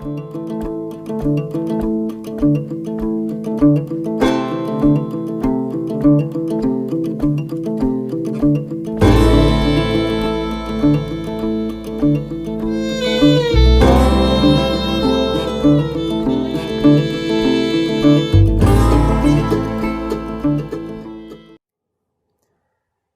Hey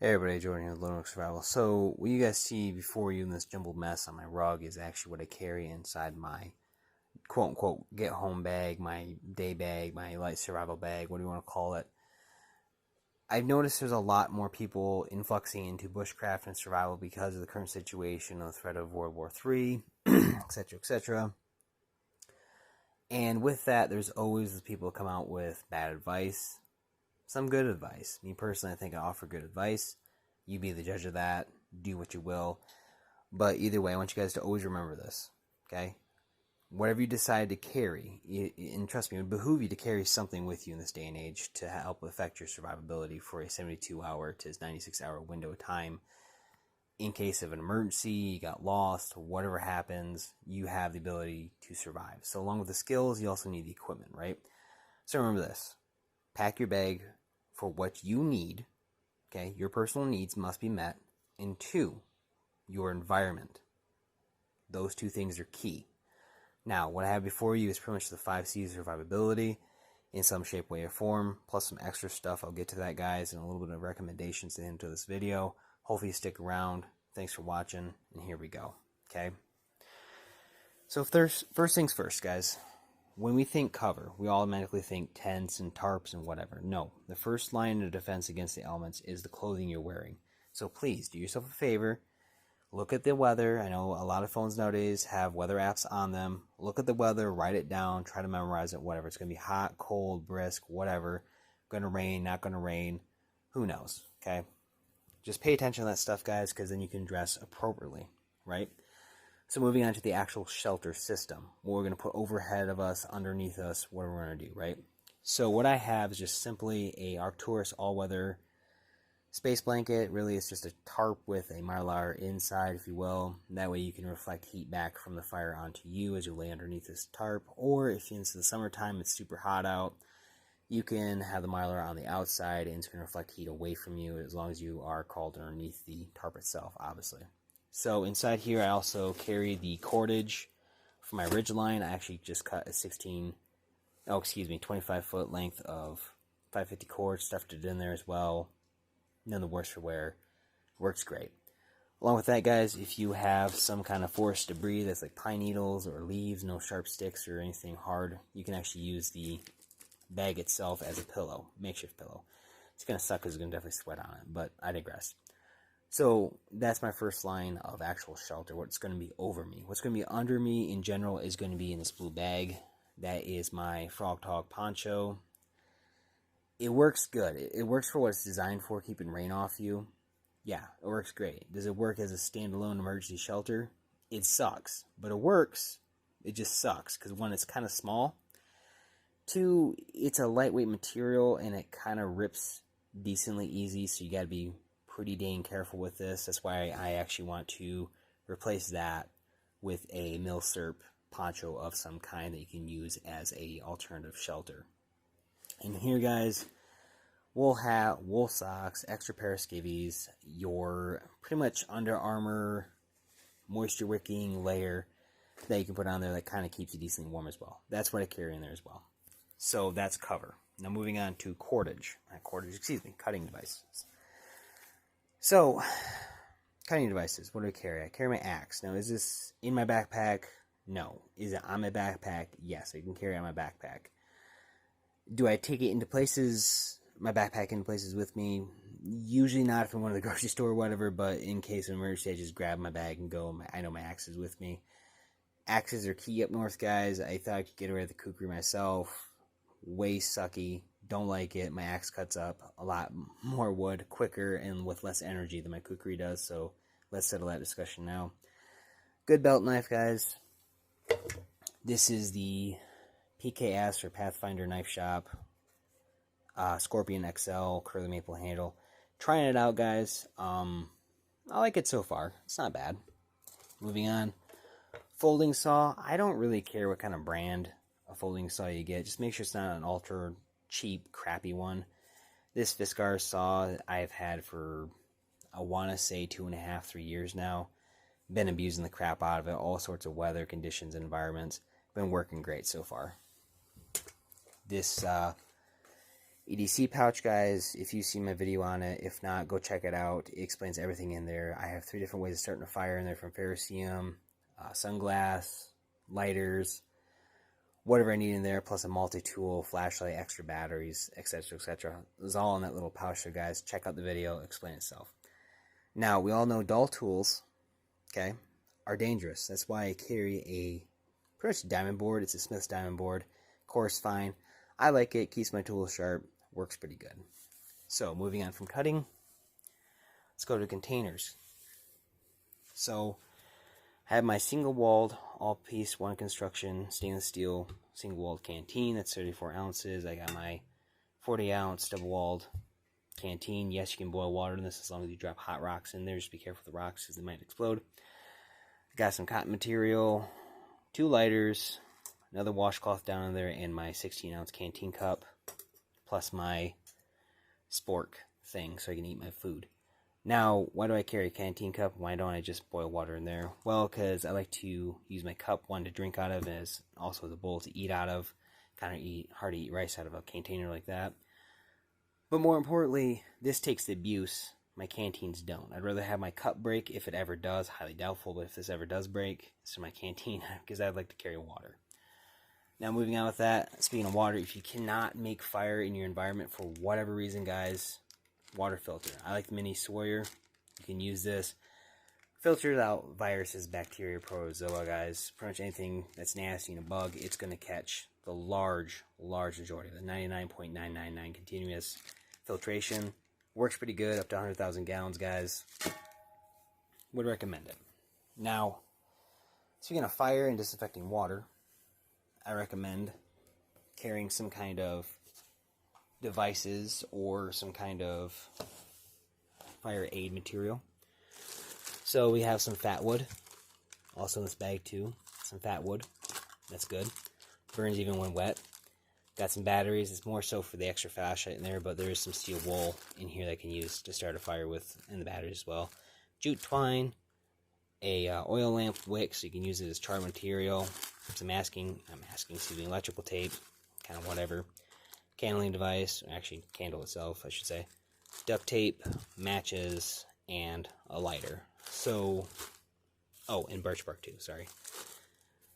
everybody, Jordan here with Lone Oak Survival. So, what you guys see before you in this jumbled mess on my rug is actually what I carry inside my quote-unquote get-home bag, my day bag, my light survival bag, what do you want to call it. I've noticed there's a lot more people influxing into bushcraft and survival because of the current situation, the threat of World War III, etc., etc. And with that, there's always people come out with bad advice, some good advice. Me personally, I think I offer good advice. You be the judge of that. Do what you will. But either way, I want you guys to always remember this, okay? Whatever you decide to carry, and trust me, it would behoove you to carry something with you in this day and age to help affect your survivability for a 72-hour to 96-hour window of time. In case of an emergency, you got lost, whatever happens, you have the ability to survive. So along with the skills, you also need the equipment, right? So remember this. Pack your bag for what you need. Okay, your personal needs must be met. And 2, your environment. Those 2 things are key. Now, what I have before you is pretty much the 5 C's of survivability in some shape, way, or form, plus some extra stuff. I'll get to that, guys, and a little bit of recommendations to the end of this video. Hopefully you stick around. Thanks for watching, and here we go. Okay? So first things first, guys. When we think cover, we automatically think tents and tarps and whatever. No, the first line of defense against the elements is the clothing you're wearing. So please, do yourself a favor. Look at the weather. I know a lot of phones nowadays have weather apps on them. Look at the weather, write it down, try to memorize it, whatever. It's going to be hot, cold, brisk, whatever. Going to rain, not going to rain. Who knows, okay? Just pay attention to that stuff, guys, because then you can dress appropriately, right? So moving on to the actual shelter system, what we're going to put overhead of us, underneath us, what we're going to do, right? So what I have is just simply a Arcturus all-weather space blanket. Really, it's just a tarp with a mylar inside, if you will. That way you can reflect heat back from the fire onto you as you lay underneath this tarp. Or if it's the summertime, it's super hot out, you can have the mylar on the outside and it's going to reflect heat away from you as long as you are called underneath the tarp itself, obviously. So inside here, I also carry the cordage for my ridge line. I actually just cut a 25-foot length of 550 cord, stuffed it in there as well. None the worse for wear. Works great. Along with that, guys, if you have some kind of forest debris that's like pine needles or leaves, no sharp sticks or anything hard, you can actually use the bag itself as a pillow, makeshift pillow. It's going to suck because it's going to definitely sweat on it, but I digress. So that's my first line of actual shelter, what's going to be over me. What's going to be under me in general is going to be in this blue bag. That is my Frog Talk poncho. It works good. It works for what it's designed for, keeping rain off you. Yeah, it works great. Does it work as a standalone emergency shelter? It sucks, but it works. It just sucks because 1, it's kind of small. 2, it's a lightweight material and it kind of rips decently easy, so you got to be pretty dang careful with this. That's why I actually want to replace that with a milsurp poncho of some kind that you can use as a alternative shelter. And here, guys, wool hat, wool socks, extra pair of skivvies, your pretty much Under Armour moisture wicking layer that you can put on there that kind of keeps you decently warm as well. That's what I carry in there as well. So that's cover. Now moving on to cutting devices. So, cutting devices, what do I carry? I carry my axe. Now, is this in my backpack? No. Is it on my backpack? Yes, I can carry it on my backpack. Do I take it into places, my backpack into places with me? Usually not if I'm going to the grocery store or whatever, but in case of emergency, I just grab my bag and go. I know my axe is with me. Axes are key up north, guys. I thought I could get away with the kukri myself. Way sucky. Don't like it. My axe cuts up a lot more wood quicker and with less energy than my kukri does, so let's settle that discussion now. Good belt knife, guys. This is the PKS or Pathfinder Knife Shop Scorpion XL curly maple handle. Trying it out, guys. I like it so far. It's not bad. Moving on. Folding saw, I don't really care what kind of brand of folding saw you get. Just make sure it's not an ultra cheap, crappy one. This Fiskars saw I've had for, I want to say 2.5, 3 years now. Been abusing the crap out of it, all sorts of weather conditions and environments. Been working great so far. This EDC pouch, guys, if you've seen my video on it, if not, go check it out. It explains everything in there. I have 3 different ways of starting a fire in there, from ferrocerium, sunglass, lighters, whatever I need in there, plus a multi-tool, flashlight, extra batteries, etc., etc. It's all in that little pouch, so guys, check out the video, explain itself. Now, we all know dull tools, okay, are dangerous. That's why I carry a pretty much diamond board. It's a Smith's diamond board. Coarse, fine. I like it, keeps my tools sharp, works pretty good. So, moving on from cutting, let's go to containers. So, I have my single-walled, all-piece, one construction, stainless steel, single-walled canteen. That's 34 ounces. I got my 40-ounce double-walled canteen. Yes, you can boil water in this as long as you drop hot rocks in there. Just be careful with the rocks because they might explode. I got some cotton material, 2 lighters, another washcloth down in there, and my 16-ounce canteen cup, plus my spork thing so I can eat my food. Now, why do I carry a canteen cup? Why don't I just boil water in there? Well, because I like to use my cup, one, to drink out of, as also the bowl to eat out of. Kind of hard to eat rice out of a container like that. But more importantly, this takes the abuse. My canteens don't. I'd rather have my cup break if it ever does. Highly doubtful, but if this ever does break, it's my canteen, because I'd like to carry water. Now, moving on with that, speaking of water, if you cannot make fire in your environment for whatever reason, guys, water filter. I like the mini Sawyer. You can use this. Filters out viruses, bacteria, protozoa, guys. Pretty much anything that's nasty and a bug, it's going to catch the large majority. The 99.999 continuous filtration. Works pretty good, up to 100,000 gallons, guys. Would recommend it. Now, speaking of fire and disinfecting water, I recommend carrying some kind of devices or some kind of fire aid material. So we have some fat wood, also in this bag too. Some fat wood, that's good. Burns even when wet. Got some batteries. It's more so for the extra flashlight in there, but there is some steel wool in here that I can use to start a fire with, and the batteries as well. Jute twine, a oil lamp wick, so you can use it as char material. Some electrical tape, kind of whatever. Candling device, or actually candle itself, I should say. Duct tape, matches, and a lighter. So, oh, and birch bark too, sorry.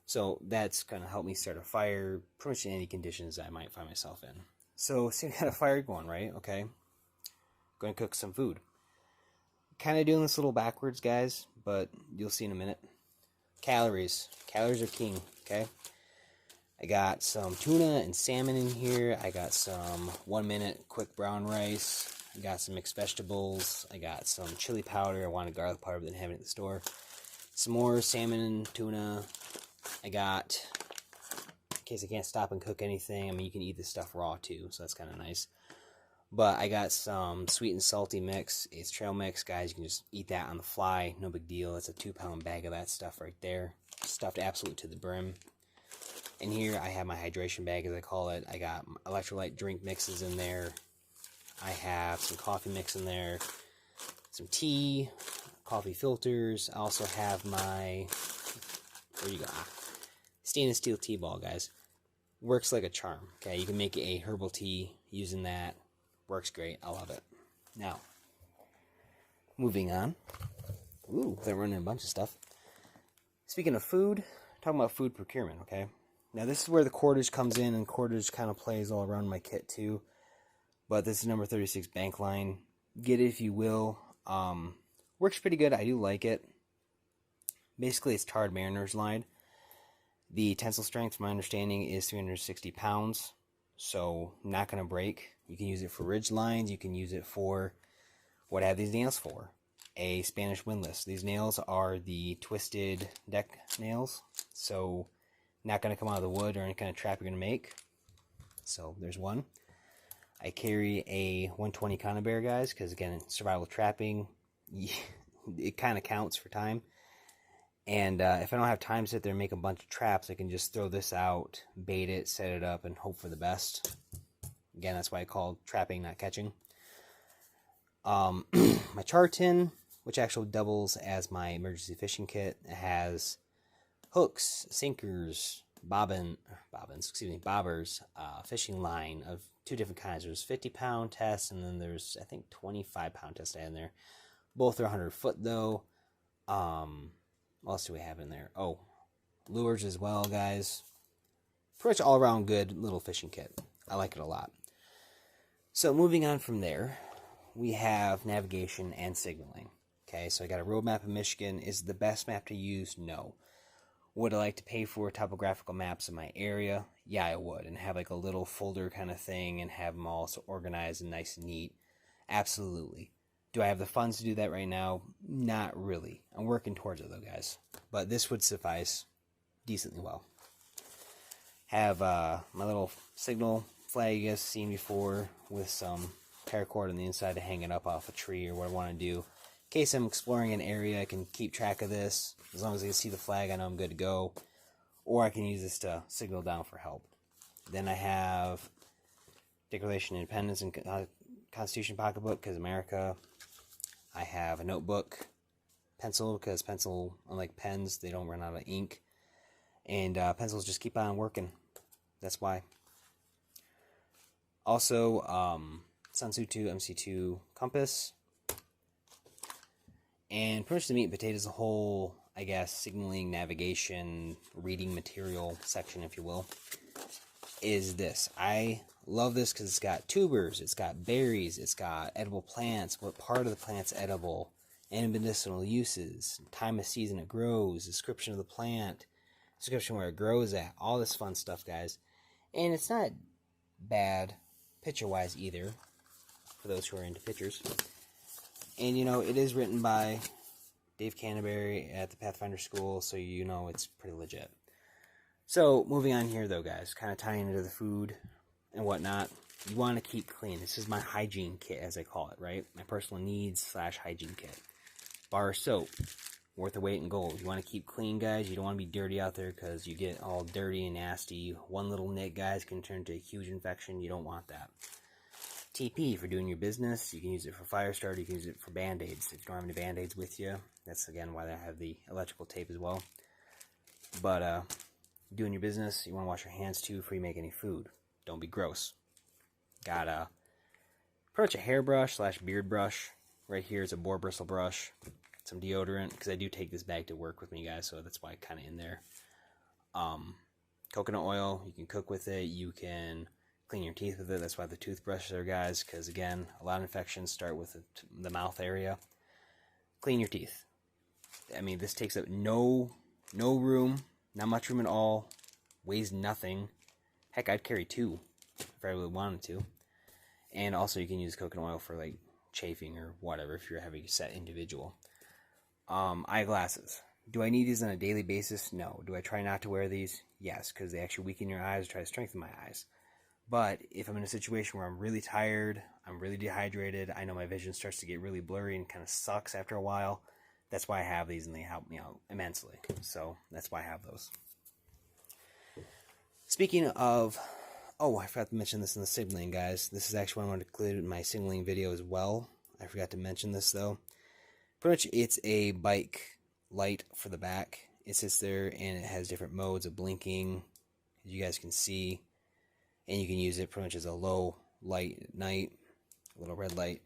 So that's going to help me start a fire pretty much in any conditions I might find myself in. So, see, we got a fire going, right? Okay. Going to cook some food. Kind of doing this a little backwards, guys, but you'll see in a minute. Calories. Calories are king, okay? I got some tuna and salmon in here. I got some 1-minute quick brown rice. I got some mixed vegetables. I got some chili powder. I wanted garlic powder, but didn't have it at the store. Some more salmon and tuna. I got, in case I can't stop and cook anything, I mean, you can eat this stuff raw too, so that's kind of nice. But I got some sweet and salty mix. It's trail mix, guys. You can just eat that on the fly. No big deal. It's a 2-pound bag of that stuff right there. Stuffed absolutely to the brim. And here I have my hydration bag, as I call it. I got electrolyte drink mixes in there. I have some coffee mix in there. Some tea, coffee filters. I also have my, where you go? Stainless steel tea ball, guys. Works like a charm. Okay, you can make a herbal tea using that. Works great. I love it. Now, moving on. Ooh, they're running a bunch of stuff. Speaking of food, talking about food procurement, okay? Now, this is where the cordage comes in, and cordage kind of plays all around my kit, too. But this is number 36 bank line. Get it if you will. Works pretty good. I do like it. Basically, it's tarred mariner's line. The tensile strength, from my understanding, is 360 pounds. So, not going to break. You can use it for ridge lines. You can use it for, what I have these nails for? A Spanish windlass. These nails are the twisted deck nails. So, not going to come out of the wood or any kind of trap you're going to make. So, there's one. I carry a 120 conibear, guys, because, again, survival trapping, it kind of counts for time. And if I don't have time to sit there and make a bunch of traps, I can just throw this out, bait it, set it up, and hope for the best. Again, that's why I call trapping, not catching. My char tin, which actually doubles as my emergency fishing kit, has hooks, sinkers, bobbers, fishing line of 2 different kinds. There's 50-pound test, and then there's, I think, 25-pound test in there. Both are 100-foot, though. What else do we have in there? Oh, lures as well, guys. Pretty much all-around good little fishing kit. I like it a lot. So moving on from there, we have navigation and signaling. Okay, so I got a road map in Michigan. Is it the best map to use? No. Would I like to pay for topographical maps in my area? Yeah, I would. And have like a little folder kind of thing and have them all so organized and nice and neat. Absolutely. Do I have the funds to do that right now? Not really. I'm working towards it though, guys. But this would suffice decently well. Have my little signal flag you guys seen before with some paracord on the inside to hang it up off a tree or what I want to do. In case I'm exploring an area, I can keep track of this. As long as I can see the flag, I know I'm good to go. Or I can use this to signal down for help. Then I have Declaration of Independence and Constitution pocketbook because America. I have a notebook, pencil because pencil, unlike pens, they don't run out of ink. And pencils just keep on working. That's why. Also, Sun Tzu 2, MC2 compass. And pretty much the meat and potatoes, the whole, I guess, signaling, navigation, reading material section, if you will, is this. I love this because it's got tubers, it's got berries, it's got edible plants, what part of the plant's edible, and medicinal uses, time of season it grows, description of the plant, description where it grows at, all this fun stuff, guys. And it's not bad picture-wise either, for those who are into pictures. And, you know, it is written by Dave Canterbury at the Pathfinder School, so you know it's pretty legit. So, moving on here, though, guys, kind of tying into the food and whatnot, you want to keep clean. This is my hygiene kit, as I call it, right? My personal needs / hygiene kit. Bar of soap, worth a weight in gold. You want to keep clean, guys. You don't want to be dirty out there because you get all dirty and nasty. One little nick, guys, can turn to a huge infection. You don't want that. TP for doing your business. You can use it for fire starter. You can use it for Band-Aids. If you don't have any Band-Aids with you, that's, again, why I have the electrical tape as well. But, doing your business, you want to wash your hands, too, before you make any food. Don't be gross. Got a pretty much a hairbrush / beard brush. Right here is a boar bristle brush. Some deodorant, because I do take this bag to work with me, guys, so that's why it's kind of in there. Coconut oil, you can cook with it. You can clean your teeth with it. That's why the toothbrushes are, guys, because, again, a lot of infections start with the mouth area. Clean your teeth. I mean, this takes up no room, not much room at all, weighs nothing. Heck, I'd carry 2 if I really wanted to. And also, you can use coconut oil for, like, chafing or whatever if you're having a set individual. Eyeglasses. Do I need these on a daily basis? No. Do I try not to wear these? Yes, because they actually weaken your eyes or try to strengthen my eyes. But if I'm in a situation where I'm really tired, I'm really dehydrated, I know my vision starts to get really blurry and kind of sucks after a while, that's why I have these and they help me out immensely. So that's why I have those. Speaking of, oh, I forgot to mention this in the signaling, guys. This is actually what I wanted to include in my signaling video as well. I forgot to mention this, though. Pretty much it's a bike light for the back. It sits there and it has different modes of blinking, as you guys can see. And you can use it pretty much as a low light at night, a little red light.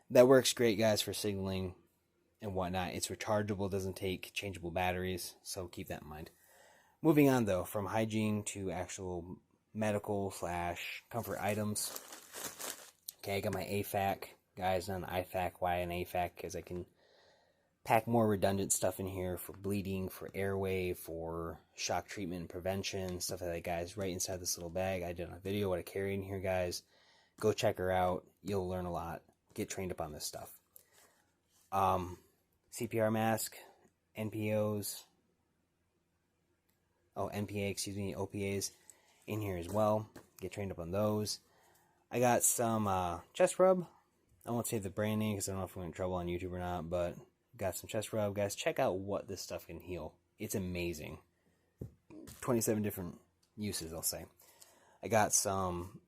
That works great, guys, for signaling and whatnot. It's rechargeable, doesn't take changeable batteries, so keep that in mind. Moving on, though, from hygiene to actual medical / comfort items. Okay, I got my AFAC, guys, not an IFAC. Why an AFAC? Because I can pack more redundant stuff in here for bleeding, for airway, for shock treatment and prevention, stuff like that, guys, right inside this little bag. I did a video what I carry in here, guys. Go check her out. You'll learn a lot. Get trained up on this stuff. CPR mask, NPOs, OPAs in here as well. Get trained up on those. I got some chest rub. I won't say the brand name because I don't know if I'm in trouble on YouTube or not, but got some chest rub. Guys, check out what this stuff can heal. It's amazing. 27 different uses, I'll say. I got some